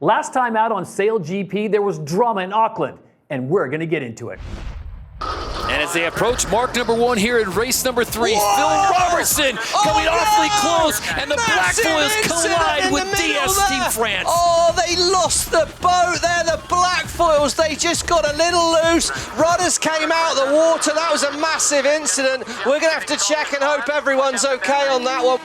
Last time out on SailGP, there was drama in Auckland, and we're going to get into it. And as they approach mark number 1 here in race number 3, Phil Robertson coming awfully close, and the Black Foils collide with DS Team France. Oh, they lost the boat there, the Black Foils. They just got a little loose. Rudders came out of the water. That was a massive incident. We're going to have to check and hope everyone's okay on that one.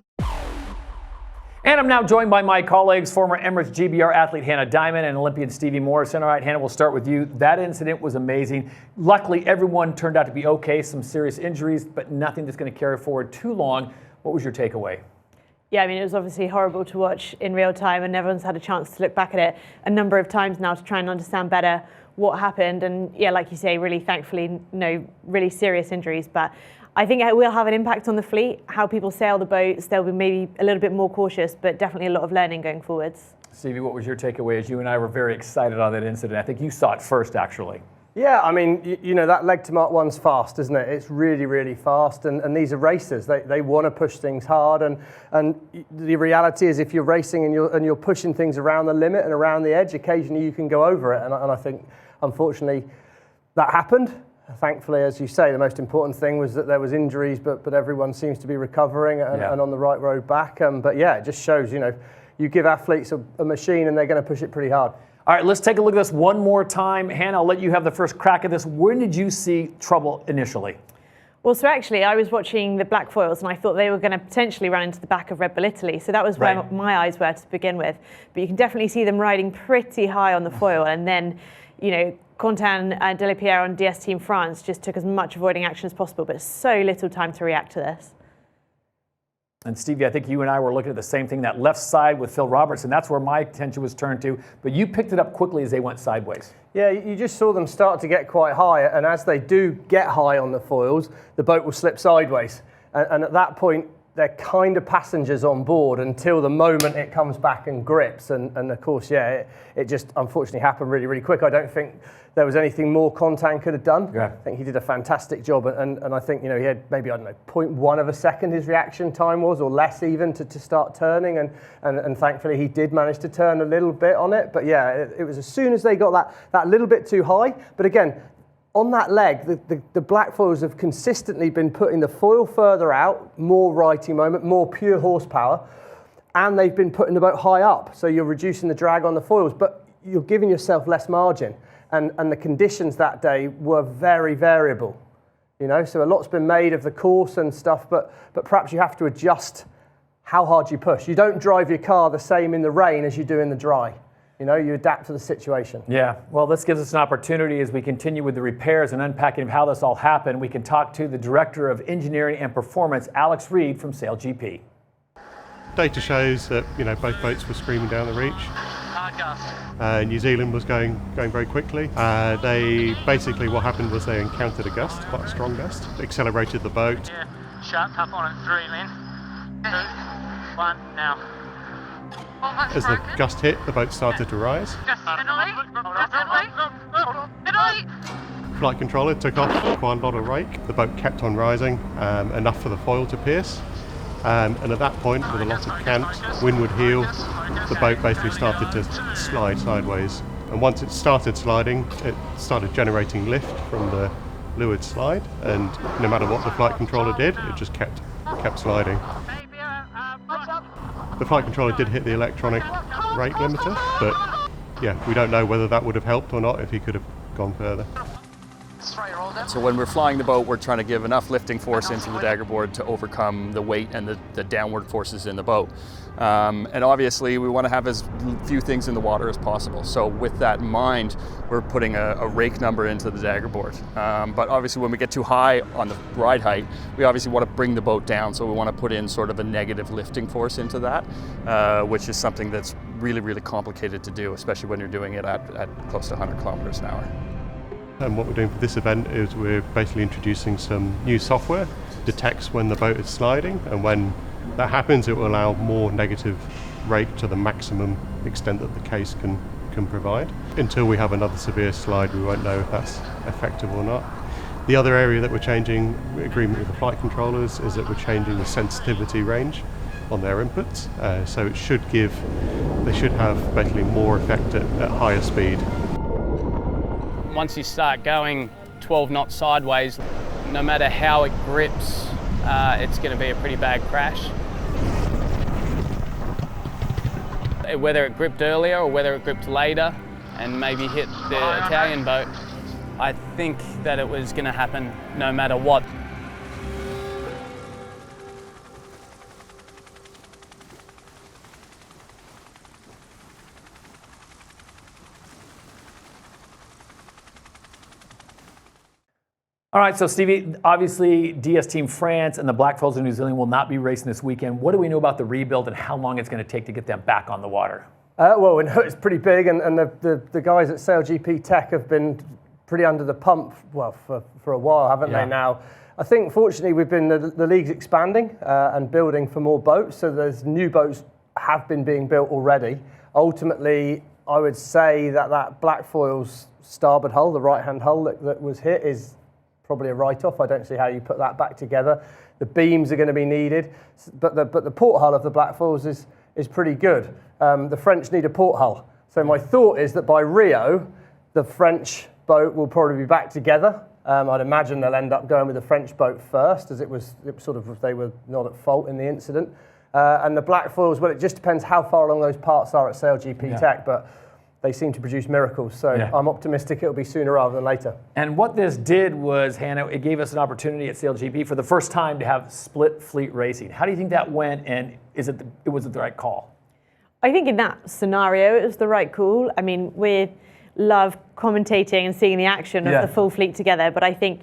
And I'm now joined by my colleagues, former Emirates GBR athlete Hannah Diamond and Olympian Stevie Morrison. All right, Hannah, we'll start with you. That incident was amazing. Luckily, everyone turned out to be okay, some serious injuries, but nothing that's going to carry forward too long. What was your takeaway? Yeah, I mean, it was obviously horrible to watch in real time, and everyone's had a chance to look back at it a number of times now to try and understand better what happened. And yeah, like you say, really thankfully, no really serious injuries, but I think it will have an impact on the fleet, how people sail the boats. They'll be maybe a little bit more cautious, but definitely a lot of learning going forwards. Stevie, what was your takeaway as you and I were very excited on that incident? I think you saw it first, actually. Yeah, I mean, you know, that leg to mark 1's fast, isn't it? It's really, really fast, and these are racers. They want to push things hard, and the reality is if you're racing and you're pushing things around the limit and around the edge, occasionally you can go over it, and I think, unfortunately, that happened. Thankfully, as you say, the most important thing was that there was injuries, but everyone seems to be recovering and on the right road back. But yeah, it just shows, you know, you give athletes a machine and they're going to push it pretty hard. All right, let's take a look at this one more time. Hannah, I'll let you have the first crack at this. When did you see trouble initially? Well, so actually, I was watching the Black Foils, and I thought they were going to potentially run into the back of Red Bull Italy. So that was where my eyes were to begin with. But you can definitely see them riding pretty high on the foil, and then, you know, Quentin and Delapierre on DS Team France just took as much avoiding action as possible, but so little time to react to this. And Stevie, I think you and I were looking at the same thing, that left side with Phil Robertson. That's where my attention was turned to, but you picked it up quickly as they went sideways. Yeah, you just saw them start to get quite high, and as they do get high on the foils, the boat will slip sideways. And at that point, they're kind of passengers on board until the moment it comes back and grips. And of course, yeah, it just unfortunately happened really, really quick. I don't think there was anything more Quentin could have done. Yeah. I think he did a fantastic job. And I think, you know, he had maybe, I don't know, 0.1 of a second his reaction time was, or less even, to start turning. And thankfully he did manage to turn a little bit on it. But yeah, it was as soon as they got that little bit too high. But again, on that leg, the Black Foils have consistently been putting the foil further out, more righty moment, more pure horsepower, and they've been putting the boat high up. So you're reducing the drag on the foils, but you're giving yourself less margin. And the conditions that day were very variable. You know, so a lot's been made of the course and stuff, but perhaps you have to adjust how hard you push. You don't drive your car the same in the rain as you do in the dry. You know, you adapt to the situation. Yeah, well, this gives us an opportunity as we continue with the repairs and unpacking of how this all happened. We can talk to the Director of Engineering and Performance, Alex Reed from SailGP. Data shows that, you know, both boats were screaming down the reach. New Zealand was going very quickly. They basically, what happened was they encountered a gust, quite a strong gust, accelerated the boat. Yeah, sharp up on it, 3 Lynn. 2, 1, now. As the gust hit, the boat started to rise. Flight controller took off quite a lot of rake. The boat kept on rising, enough for the foil to pierce. And at that point, with a lot of cant, windward heel, the boat basically started to slide sideways. And once it started sliding, it started generating lift from the leeward slide. And no matter what the flight controller did, it just kept sliding. The flight controller did hit the electronic rate limiter, but yeah, we don't know whether that would have helped or not if he could have gone further. So when we're flying the boat, we're trying to give enough lifting force into the daggerboard to overcome the weight and the downward forces in the boat. And obviously we want to have as few things in the water as possible. So with that in mind, we're putting a rake number into the daggerboard. But obviously when we get too high on the ride height, we obviously want to bring the boat down. So we want to put in sort of a negative lifting force into that, which is something that's really, really complicated to do, especially when you're doing it at close to 100 kilometers an hour. And what we're doing for this event is we're basically introducing some new software, detects when the boat is sliding, and when that happens it will allow more negative rate to the maximum extent that the case can provide. Until we have another severe slide, we won't know if that's effective or not. The other area that we're changing, agreement with the flight controllers, is that we're changing the sensitivity range. on their inputs, so they should have basically more effect at higher speed. Once you start going 12 knots sideways, no matter how it grips, it's going to be a pretty bad crash. Whether it gripped earlier or whether it gripped later and maybe hit the Italian boat, I think that it was going to happen no matter what. All right, so Stevie, obviously DS Team France and the Blackfoils of New Zealand will not be racing this weekend. What do we know about the rebuild and how long it's going to take to get them back on the water? Well, we know it's pretty big, and the guys at SailGP Tech have been pretty under the pump, well, for a while, haven't they now? I think, fortunately, the league's expanding and building for more boats, so there's new boats have been being built already. Ultimately, I would say that Blackfoil's starboard hull, the right-hand hull that was hit, is probably a write-off. I don't see how you put that back together. The beams are going to be needed, but the port hull of the Blackfoils is pretty good. The French need a port hull. So my thought is that by Rio, the French boat will probably be back together. I'd imagine they'll end up going with the French boat first, as it was sort of, they were not at fault in the incident. And the Blackfoils, well, it just depends how far along those parts are at SailGP Tech, but they seem to produce miracles, so I'm optimistic it'll be sooner rather than later. And what this did was, Hannah, it gave us an opportunity at SailGP for the first time to have split fleet racing. How do you think that went, and was it the right call? I think in that scenario it was the right call. I mean, we love commentating and seeing the action of the full fleet together, but I think,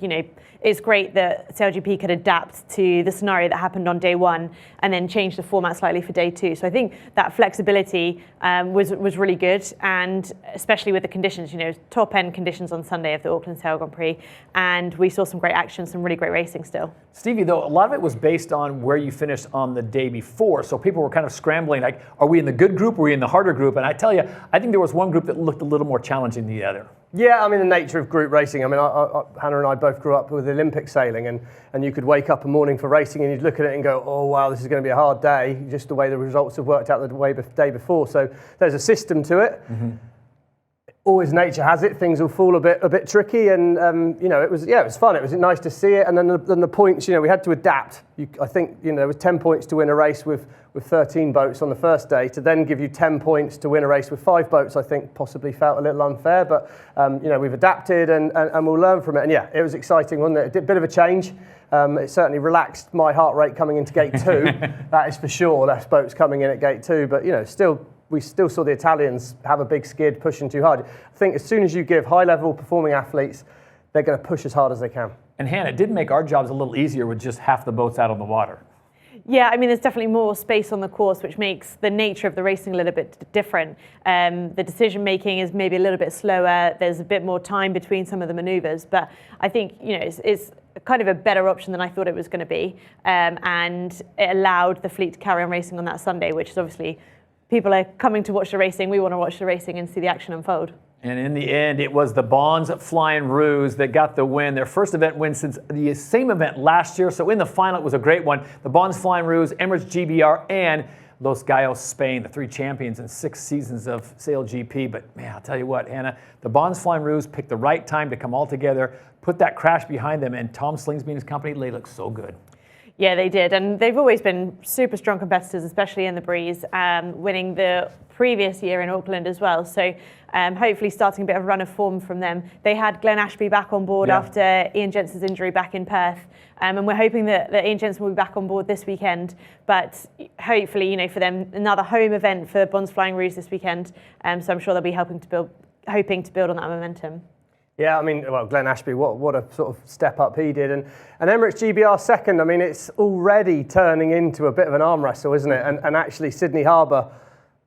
it's great that SailGP could adapt to the scenario that happened on day one and then change the format slightly for day two. So I think that flexibility was really good, and especially with the conditions, top end conditions on Sunday of the Auckland Sail Grand Prix, and we saw some great action, some really great racing still. Stevie, though, a lot of it was based on where you finished on the day before, so people were kind of scrambling, like, are we in the good group or are we in the harder group? And I tell you, I think there was one group that looked a little more challenging than the other. Yeah, I mean, the nature of group racing. I mean, Hannah and I both grew up with Olympic sailing, and you could wake up a morning for racing and you'd look at it and go, oh, wow, this is going to be a hard day, just the way the results have worked out the day before. So there's a system to it. Mm-hmm. Always nature has it, things will fall a bit tricky, and it was fun. It was nice to see it, and then the points, we had to adapt. I think there was 10 points to win a race with 13 boats on the first day, to then give you 10 points to win a race with 5 boats. I think possibly felt a little unfair, but we've adapted and we'll learn from it. And it was exciting, wasn't it? A bit of a change. It certainly relaxed my heart rate coming into gate 2. That is for sure. Less boats coming in at gate 2, but we still saw the Italians have a big skid pushing too hard. I think as soon as you give high-level performing athletes, they're going to push as hard as they can. And Hannah, it did make our jobs a little easier with just half the boats out on the water. Yeah, I mean, there's definitely more space on the course, which makes the nature of the racing a little bit different. The decision-making is maybe a little bit slower. There's a bit more time between some of the manoeuvres, but I think, it's kind of a better option than I thought it was going to be. And it allowed the fleet to carry on racing on that Sunday, which is obviously, people are coming to watch the racing. We want to watch the racing and see the action unfold. And in the end, it was the Bonds Flying Roos that got the win. Their first event win since the same event last year. So in the final, it was a great one. The Bonds Flying Roos, Emirates GBR, and Los Gallos Spain, the 3 champions in 6 seasons of SailGP. But man, I'll tell you what, Hannah, the Bonds Flying Roos picked the right time to come all together, put that crash behind them, and Tom Slingsby and his company, they look so good. Yeah, they did, and they've always been super strong competitors, especially in the breeze, winning the previous year in Auckland as well. So hopefully starting a bit of a run of form from them. They had Glenn Ashby back on board after Ian Jensen's injury back in Perth, and we're hoping that Ian Jensen will be back on board this weekend. But hopefully, for them, another home event for Bonds Flying Roos this weekend. So I'm sure they'll be hoping to build on that momentum. Yeah, I mean, well, Glenn Ashby, what a sort of step up he did. And Emirates GBR second, I mean, it's already turning into a bit of an arm wrestle, isn't it? And actually, Sydney Harbour,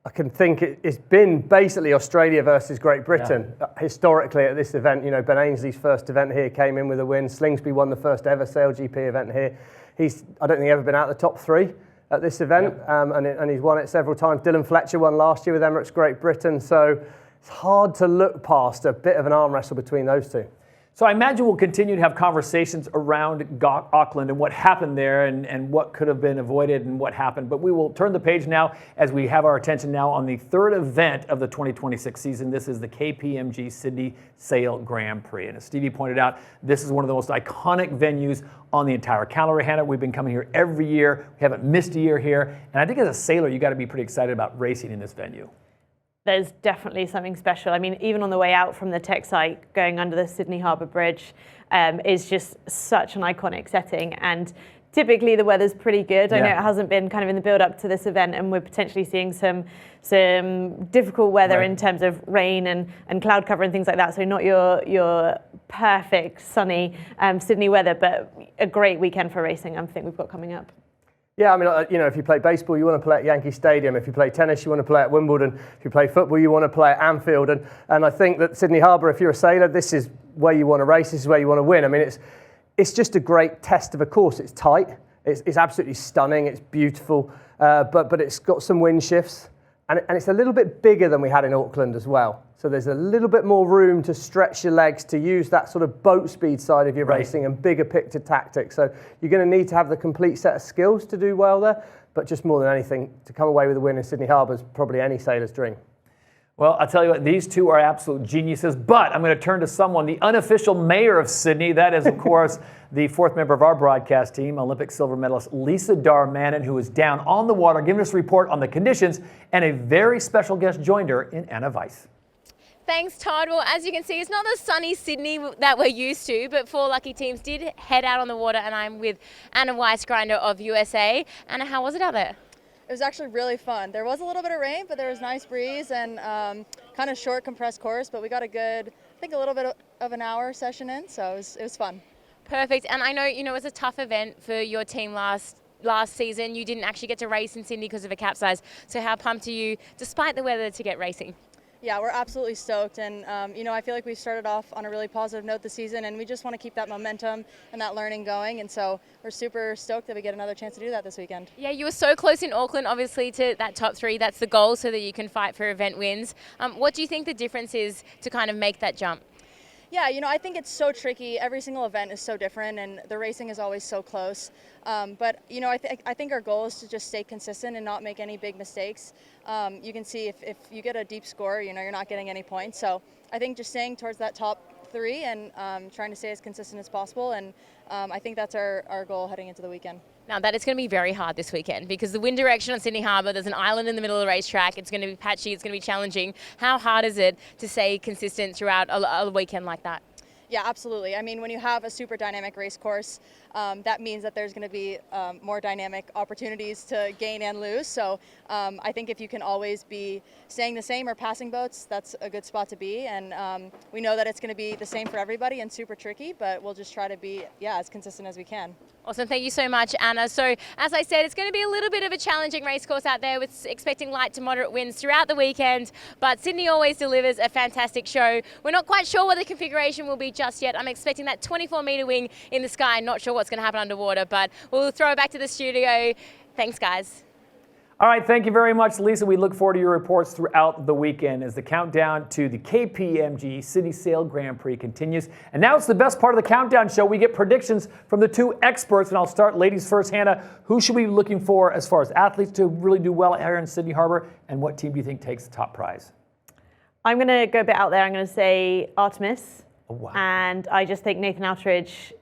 I can think it's been basically Australia versus Great Britain. Historically at this event. Ben Ainsley's first event here came in with a win. Slingsby won the first ever SailGP event here. I don't think ever been out of the top 3 at this event, and he's won it several times. Dylan Fletcher won last year with Emirates Great Britain. So it's hard to look past a bit of an arm wrestle between those two. So I imagine we'll continue to have conversations around Auckland and what happened there and what could have been avoided and what happened. But we will turn the page now as we have our attention now on the third event of the 2026 season. This is the KPMG Sydney Sail Grand Prix. And as Stevie pointed out, this is one of the most iconic venues on the entire calendar. Hannah, we've been coming here every year. We haven't missed a year here. And I think as a sailor, you got to be pretty excited about racing in this venue. There's definitely something special. I mean, even on the way out from the tech site, going under the Sydney Harbour Bridge is just such an iconic setting. And typically the weather's pretty good. I know it hasn't been kind of in the build up to this event, and we're potentially seeing some difficult weather in terms of rain and cloud cover and things like that. So not your perfect sunny Sydney weather, but a great weekend for racing I think we've got coming up. Yeah, I mean, if you play baseball, you want to play at Yankee Stadium. If you play tennis, you want to play at Wimbledon. If you play football, you want to play at Anfield. And I think that Sydney Harbour, if you're a sailor, this is where you want to race. This is where you want to win. I mean, it's just a great test of a course. It's tight. It's absolutely stunning. It's beautiful. But it's got some wind shifts. And it's a little bit bigger than we had in Auckland as well. So there's a little bit more room to stretch your legs, to use that sort of boat speed side of your racing and bigger picture tactics. So you're going to need to have the complete set of skills to do well there. But just more than anything, to come away with a win in Sydney Harbour is probably any sailor's dream. Well, I'll tell you what, these two are absolute geniuses, but I'm going to turn to someone, the unofficial mayor of Sydney. That is, of course, the fourth member of our broadcast team, Olympic silver medalist Lisa Darmanin, who is down on the water, giving us a report on the conditions, and a very special guest joined her in Anna Weiss. Thanks, Todd. Well, as you can see, it's not the sunny Sydney that we're used to, but 4 lucky teams did head out on the water, and I'm with Anna Weiss, grinder of USA. Anna, how was it out there? It was actually really fun. There was a little bit of rain, but there was nice breeze and kind of short compressed course, but we got a good, I think a little bit of an hour session in, so it was fun. Perfect. And I know, it was a tough event for your team last season. You didn't actually get to race in Sydney because of a capsize. So how pumped are you, despite the weather, to get racing? Yeah, we're absolutely stoked, and I feel like we started off on a really positive note this season, and we just want to keep that momentum and that learning going, and so we're super stoked that we get another chance to do that this weekend. Yeah, you were so close in Auckland, obviously, to that top 3. That's the goal, so that you can fight for event wins. What do you think the difference is to kind of make that jump? Yeah, I think it's so tricky. Every single event is so different, and the racing is always so close. But I think our goal is to just stay consistent and not make any big mistakes. You can see if you get a deep score, you're not getting any points. So I think just staying towards that top 3 and trying to stay as consistent as possible. And I think that's our goal heading into the weekend. Now, that is going to be very hard this weekend because the wind direction on Sydney Harbour, there's an island in the middle of the racetrack. It's going to be patchy. It's going to be challenging. How hard is it to stay consistent throughout a weekend like that? Yeah, absolutely. I mean, when you have a super dynamic race course, that means that there's going to be more dynamic opportunities to gain and lose. So I think if you can always be staying the same or passing boats, that's a good spot to be. And we know that it's going to be the same for everybody and super tricky, but we'll just try to be, as consistent as we can. Awesome. Thank you so much, Anna. So, as I said, it's going to be a little bit of a challenging race course out there with expecting light to moderate winds throughout the weekend, but Sydney always delivers a fantastic show. We're not quite sure what the configuration will be just yet. I'm expecting that 24-metre wing in the sky. Not sure what's going to happen underwater, but we'll throw it back to the studio. Thanks, guys. All right, thank you very much, Lisa. We look forward to your reports throughout the weekend as the countdown to the KPMG Sydney Sail Grand Prix continues. And now it's the best part of the countdown show. We get predictions from the 2 experts, and I'll start ladies first. Hannah, who should we be looking for as far as athletes to really do well here in Sydney Harbour, and what team do you think takes the top prize? I'm going to go a bit out there. I'm going to say Artemis. Oh, wow. And I just think Nathan Outridge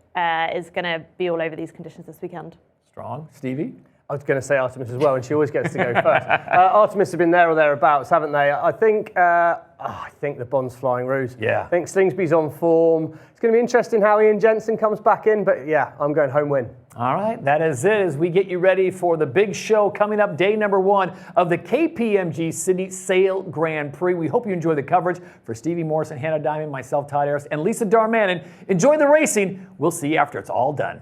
is going to be all over these conditions this weekend. Strong. Stevie? I was going to say Artemis as well, and she always gets to go first. Artemis have been there or thereabouts, haven't they? I think the Bond's flying Roos. Yeah. I think Slingsby's on form. It's going to be interesting how Ian Jensen comes back in, but yeah, I'm going home win. All right, that is it as we get you ready for the big show coming up, day number 1 of the KPMG Sydney Sail Grand Prix. We hope you enjoy the coverage. For Stevie Morrison, Hannah Diamond, myself, Todd Harris, and Lisa Darmanin, enjoy the racing. We'll see you after it's all done.